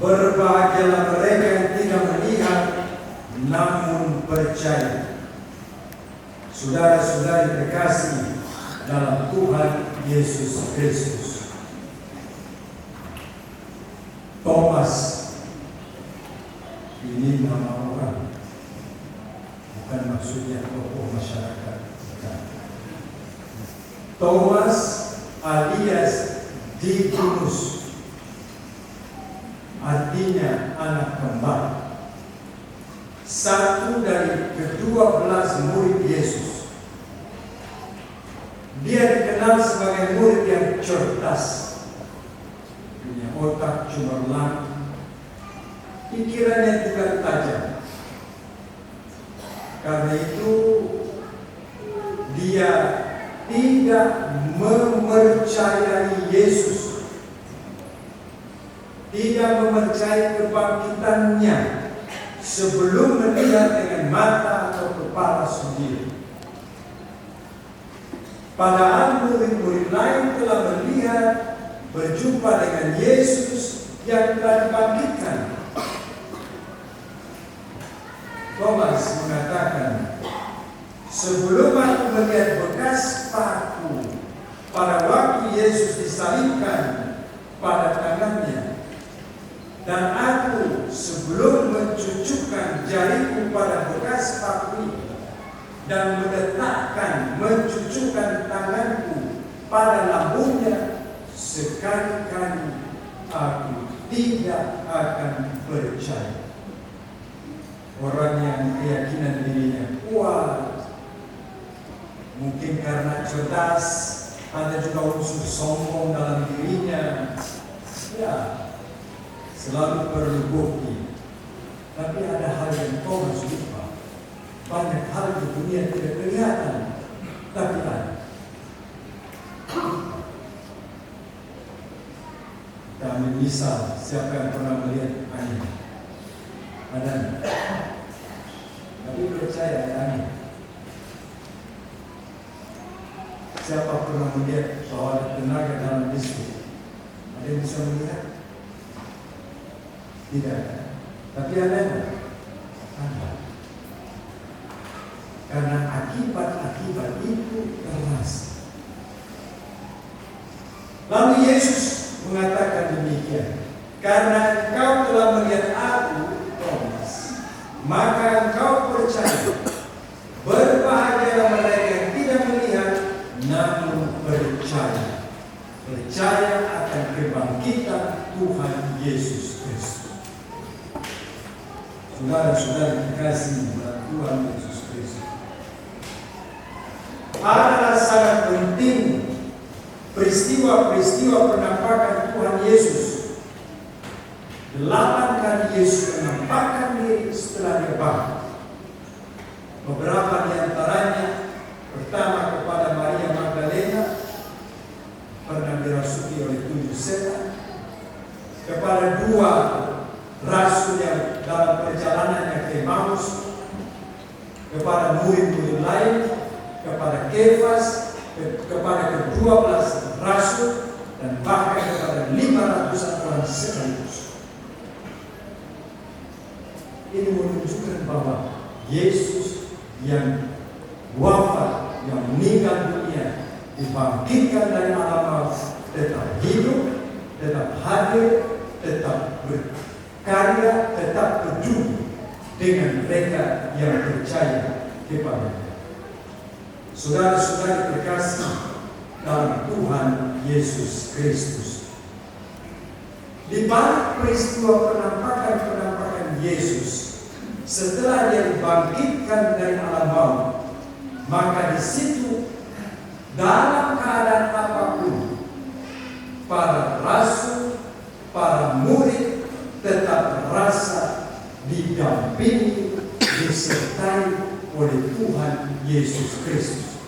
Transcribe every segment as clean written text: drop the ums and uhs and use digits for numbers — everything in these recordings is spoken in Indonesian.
Berbahagialah mereka yang tidak melihat namun percaya. Saudara-saudari terkasih dalam Tuhan Yesus Kristus, Thomas ini nama orang, bukan maksudnya tokoh masyarakat. Thomas alias Didymus, artinya anak kembar. Satu dari ke-12 murid Yesus. Dia dikenal sebagai murid yang cerdas, punya otak cemerlang, pikirannya juga tajam. Karena itu dia tidak mempercayai Yesus, tidak mempercayai kebangkitannya sebelum melihat dengan mata atau kepala sendiri. Padahal murid-murid lain telah melihat, berjumpa dengan Yesus yang telah dibangkitkan. Thomas mengatakan, sebelum aku melihat bekas paku pada waktu Yesus disalibkan pada tangannya, dan aku sebelum mencucukkan jariku pada bekas paku itu dan mencucukkan tanganku pada lambungnya, sekali-kali aku tidak akan percaya. Orang yang keyakinan dirinya kuat, mungkin karena cerdas, ada juga unsur sombong dalam dirinya, ya, selalu perlu bukti. Tapi ada hal yang Thomas lupa. Banyak hal di dunia tidak kelihatan, tapi ada. Kami misal, siapa yang pernah melihat angin? Ada? Tapi percaya ada angin. Siapa pernah melihat bahwa ada tenaga dalam listrik? Ada yang bisa melihat? Tidak ada. Tapi ada enggak? Ada. Karena akibat-akibat itu terasa. Lalu Yesus mengatakan demikian, karena engkau telah melihat aku, Thomas, maka engkau percaya. Berbahagialah mereka yang tidak melihat namun percaya. Percaya akan kebangkitan Tuhan Yesus Kristus. Saudara-saudara terkasih dalam Tuhan Yesus Kristus, adalah sangat penting peristiwa-peristiwa penampakan Tuhan Yesus. 8 kali Yesus menampakkan diri setelah dia bangkit. Beberapa di antaranya, pertama kepada Maria Magdalena, pernah dirasuki oleh 7 setan. Kepada 2 rasul yang dalam perjalanannya ke Emmaus, kepada murid-murid lain, kepada Kefas, kepada ke-12 rasul, dan bahkan kepada 500 orang sekaligus. Ini menunjukkan bahwa Yesus yang wafat, yang meninggal dunia, dibangkitkan dari alam maut, tetap hidup, tetap hadir, tetap berkarya, tetap peduli dengan mereka yang percaya kepada-Nya. Saudara-saudari terkasih dalam Tuhan Yesus Kristus, di balik peristiwa penampakan Yesus setelah dia dibangkitkan dari alam maut, maka di situ dalam keadaan apapun, para rasul, para murid tetap merasa didampingi, disertai oleh Tuhan Yesus Kristus.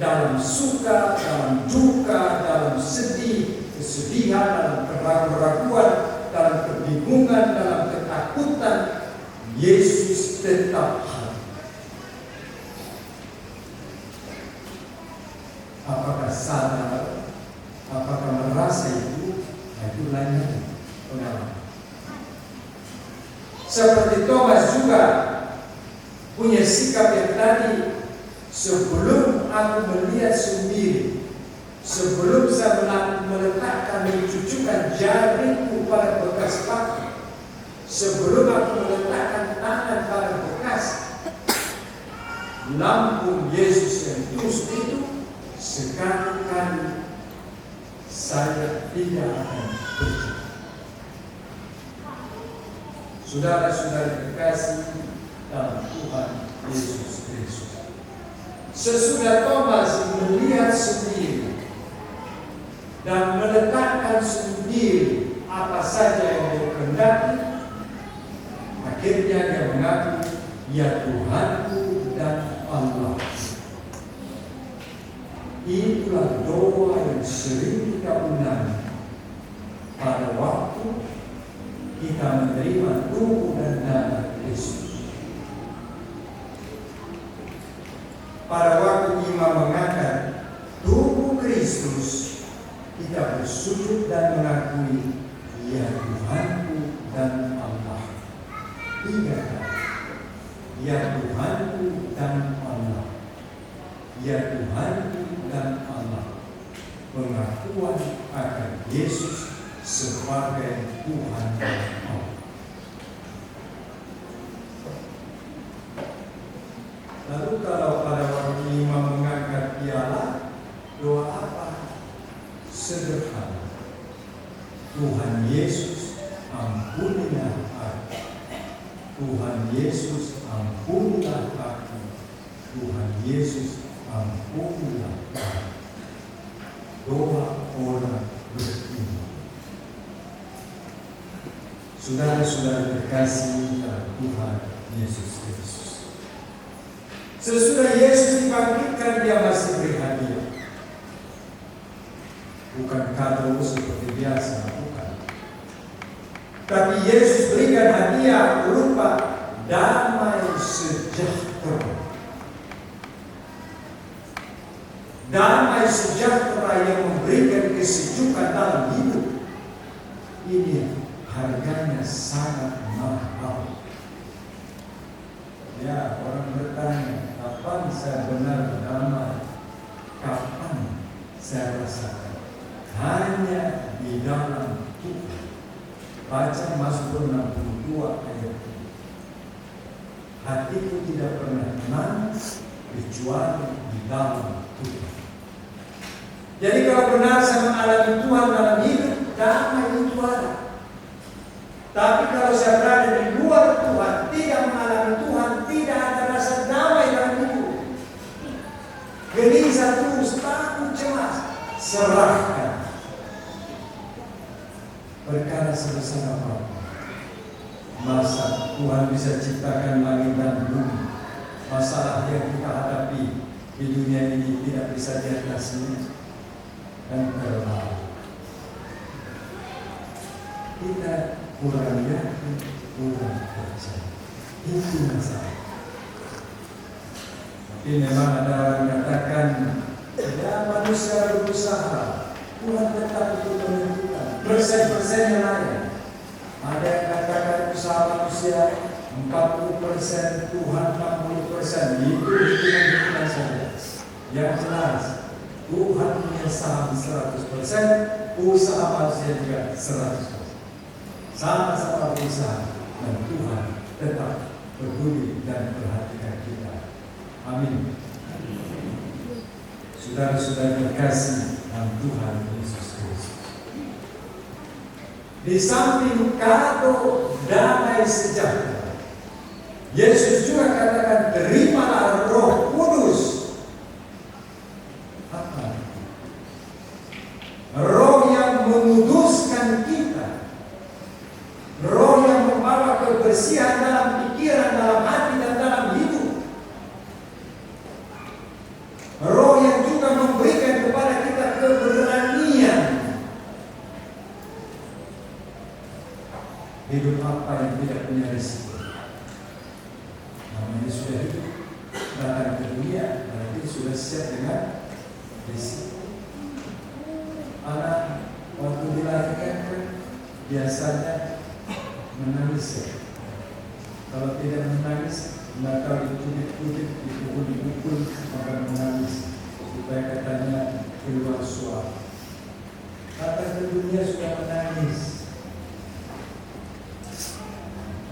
Dalam suka, dalam duka, dalam sedih, kesedihan, dalam keraguan-keraguan, dalam kebingungan, dalam ketakutan, Yesus tetap hadir. Apakah sadar, apakah merasa itu? Nah, itu lainnya pengalaman. Seperti Thomas juga punya sikap yang tadi, sebelum aku melihat sendiri, sebelum saya meletakkan mencucukkan jariku pada bekas paku, sebelum aku meletakkan tangan pada bekas lambung Yesus yang tusuk itu, sekali-kali saya tidak akan pergi. Saudara-saudara terkasih dalam Tuhan Yesus Kristus, sesudah Thomas melihat sendiri dan meletakkan sendiri apa saja yang dia kehendaki, akhirnya dia mengaku, ya Tuhanku dan Allah. Itulah doa yang sering kita ulangi pada waktu kita menerima tubuh dan darah Kristus. Pada waktu imam mengangkat tubuh Kristus, kita bersujud dan mengakui, ya Tuhanku dan Allah. 3 kali. Ya Tuhanku dan Allah. Ya Tuhanku dan Allah. Pengakuan akan Yesus sebagai Tuhan dan Allah. Lalu kalau pada waktu imam mengangkat piala, doa apa? Sederhana. Tuhan Yesus, ampunilah aku. Tuhan Yesus, ampunilah aku. Tuhan Yesus, ampunilah aku. Doa orang beriman. Saudara-saudara terkasih dalam Tuhan Yesus Kristus, sesudah Yesus dibangkitkan, dia masih beri hadiah. Bukan kado seperti biasa, bukan. Tapi Yesus berikan hadiah berupa damai sejahtera. Damai sejahtera yang memberikan kesejukan dalam hidup. Ini harganya sangat mahal. Ya, orang bertanya, kapan saya benar damai? Kapan saya rasakan? Hanya di dalam Tuhan. Baca Mazmur 62 ayat 3. Hatiku tidak pernah tenang kecuali di dalam Tuhan. Jadi kalau benar saya mengalami Tuhan dalam hidup, damai itu ada. Tapi kalau saya berada di luar Tuhan, tidak mengalami Tuhan, tidak ada rasa damai dalam hidup. Gelisah terus, takut, cemas. Serahkan. Perkara sebesar apa? Masa Tuhan bisa ciptakan langit dan bumi? Masalah yang kita hadapi di dunia ini tidak bisa diatasinya. Dan terlalu kita kurang yakin, kurang percaya. Itu masalah. Tapi memang ada orang katakan, ya manusia berusaha, Tuhan tetap itu menentukan. Persen-persennya lain. Ada yang katakan usaha manusia 40%, Tuhan 60%. Itu hitungan saja. Yang jelas, Tuhan punya saham 100%, usaha manusia juga 100%. Sama-sama berusaha, dan Tuhan tetap peduli dan perhatikan kita. Amin. Saudara-saudara terkasih dalam Tuhan Yesus Kristus, di samping kado damai sejahtera, Yesus juga katakan, terimalah Roh Kudus. Apa? Roh yang menguduskan kita, Roh yang membawa kebersihan dalam pikiran, dalam hati, dan dalam hidup. Roh yang juga memberikan kepada kita keberanian. Hidup apa yang tidak punya risiko? Namanya sudah hidup, datang ke dunia, berarti sudah siap dengan risiko. Anak waktu dilahirkan biasanya menangis ya. Kalau tidak menangis, maka ditudik-tudik, dipukul-pukul, maka menangis. Supaya katanya keluar suara. Kata ke dunia sudah menangis.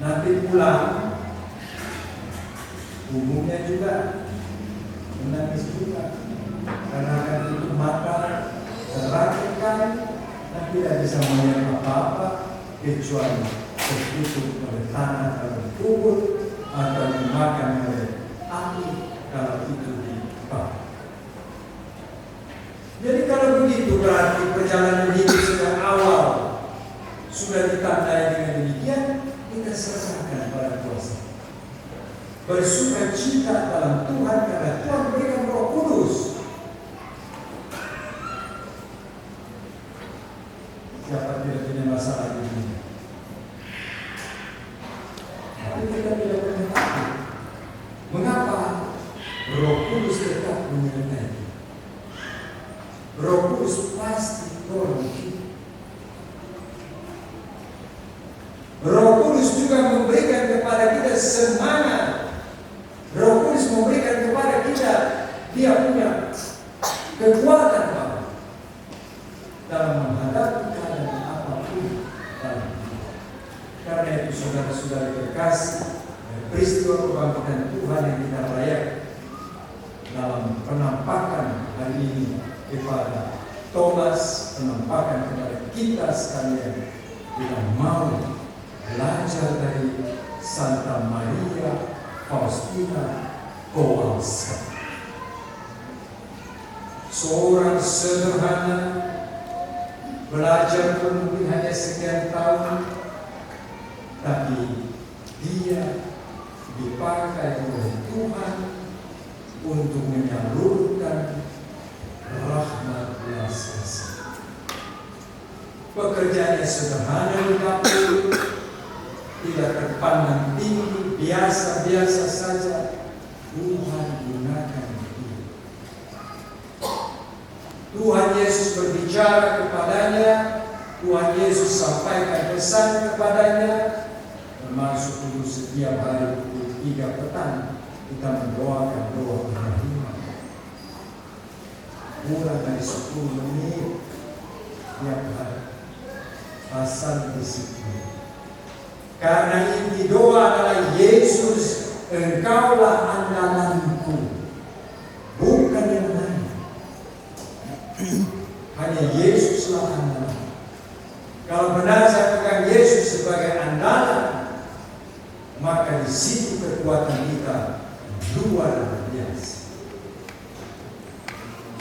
Nanti pulang, umumnya juga menangis juga. Karena akan tutup mata, terakhirkan, dan tidak bisa melihat apa-apa kecuali tertutup oleh tanah kalau kubur atau dimakan oleh api kalau itu dibakar. Jadi kalau begitu berarti perjalanan hidup sejak awal sudah ditandai dengan demikian, kita serahkan pada kuasa. Bersuka cita dalam Tuhan karena Tuhan berikan Roh Kudus. Siapa tidak punya masalah ini? Tapi kita tidak pernah tahu mengapa Roh Kudus tetap menyertai. Roh Kudus pasti tolong kita. Roh Kudus juga memberikan kepada kita semangat. Roh Kudus memberikan kepada kita, dia punya kekuatan dalam menghadapi keadaan apapun dalam hidup. Karena itu saudara-saudara terkasih, peristiwa kebangkitan Tuhan yang kita rayakan dalam penampakan hari ini kepada Thomas, penampakan kepada kita sekalian, kita mau belajar dari Santa Maria Faustina Kowalska, seorang sederhana, belajar pun mungkin hanya sekian tahun, tapi dia dipakai oleh Tuhan untuk menyalurkan rahmat belas kasih. Pekerjaannya sederhana di dapur, tidak terpandang tinggi, biasa-biasa saja. Tuhan gunakan dia. Tuhan Yesus berbicara kepadanya, Tuhan Yesus sampaikan pesan kepadanya, termasuk dulu setiap hari pukul 3 petang kita mendoakan doa kerahiman. Kurang dari 10 menit tiap hari. Pasal disiplin. Karena inti doa adalah Yesus, Engkaulah andalanku, bukan yang lain. Hanya Yesuslah andalan. Kalau benar saya pegang Yesus sebagai andalan, maka di situ kekuatan kita luar biasa.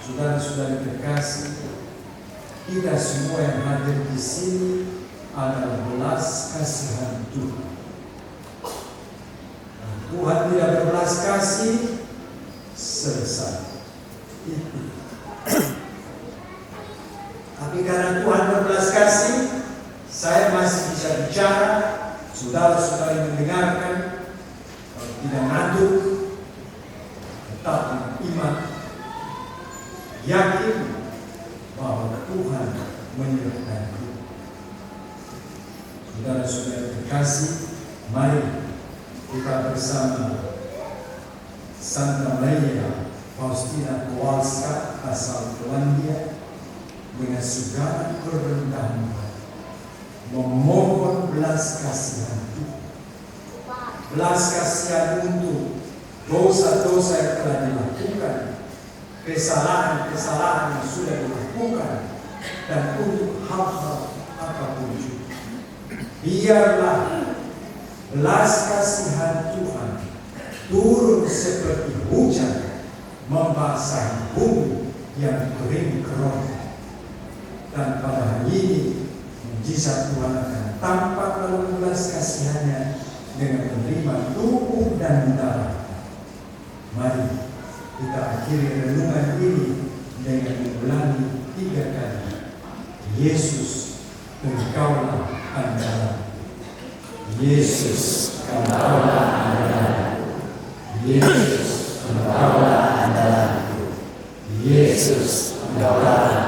Saudara-saudara terkasih, kita semua yang hadir di sini adalah belas kasihan Tuhan. Tuhan tidak berbelas kasih, selesai. Itu. Tapi karena Tuhan berbelas kasih, saya masih bisa bicara, saudara-saudara mendengarkan, kalau tidak ngantuk, tetap dengan iman, yakin bahwa Tuhan menyertai kita. Saudara-saudara terkasih, mari kita bersama Santa Maria Faustina Kowalska asal Polandia dengan segala kerendahan memohon belas kasihan Tuhan. Belas kasihan untuk dosa-dosa yang telah dilakukan, kesalahan-kesalahan yang sudah dilakukan, dan untuk hal-hal apapun juga. Biarlah belas kasihan Tuhan turun seperti hujan membasahi bumi yang kering keron. Dan pada hari ini mujizat Tuhan akan tampak dalam belas kasihannya dengan menerima tubuh dan darah. Mari kita akhiri renungan ini dengan mengulangi 3 kali. Yesus, Engkaulah andalan. Yesus, Engkaulah andalan. Yesus, Engkaulah andalan. Yesus, Engkaulah